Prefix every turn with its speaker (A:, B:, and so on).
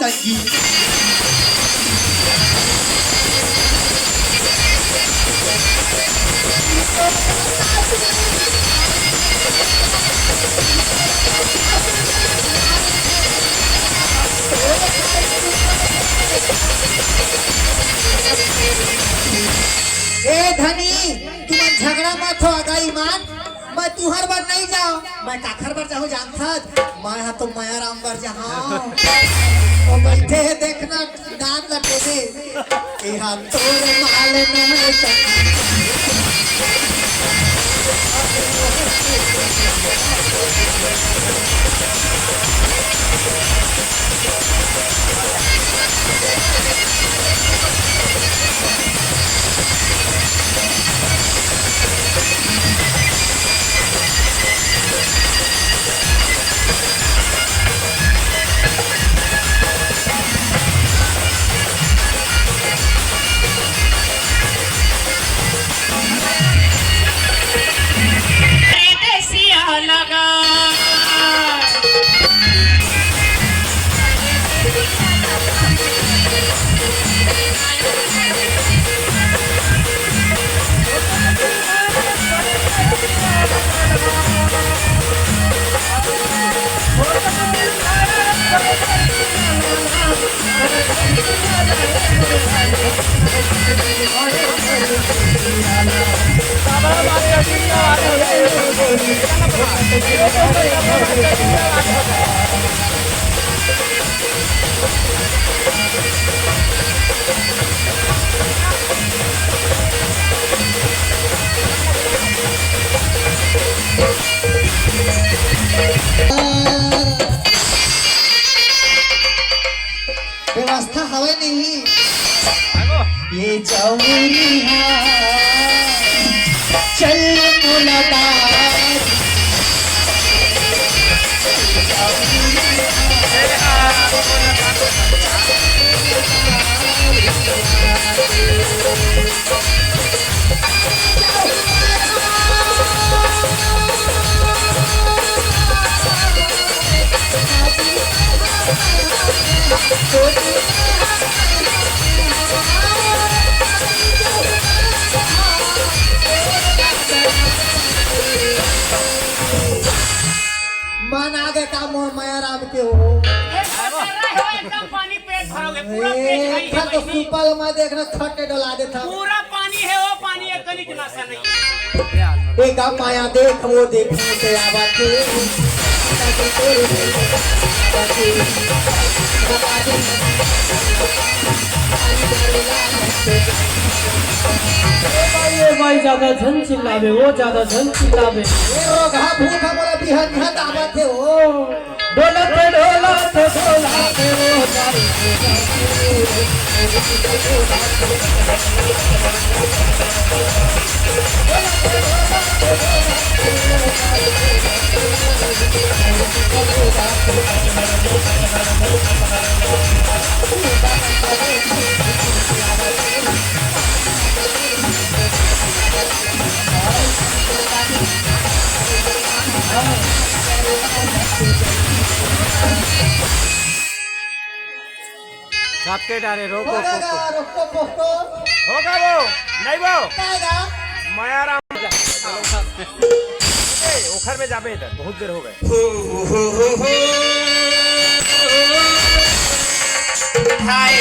A: तंगी ए धनी तुम झगड़ा मत हो गई मान मैं तुहर बार नहीं जाओ मैं काखर बार जाऊँ जानता मैं हाँ तो मैं आराम बार जहाँ और बैठे देखना दांत लगे दे यहाँ तोरे माल में व्यवस्था हवे नहीं ये चौरी चल मुलाकात मन आगे का मोर माया राम के हो
B: एकदम पानी पेट भरोगे पूरा पेट
A: तो सुपल में देखना खट्टे डला देता
B: पूरा पानी है वो पानी एक कनिक नासा नहीं
A: एक माया देख वो देखने के आवाज़
C: भाई ज्यादा झन चिल्लावे वो ज्यादा झन चिल्लावे
A: घा भूखा बोला बिहन घा दावत है ओ
C: डोलत वो जारी
D: सबके डारे रोको
A: रोको
D: होगा वो नहीं वो माया राम ओखर में जाबे इधर बहुत देर हो गए
A: हाय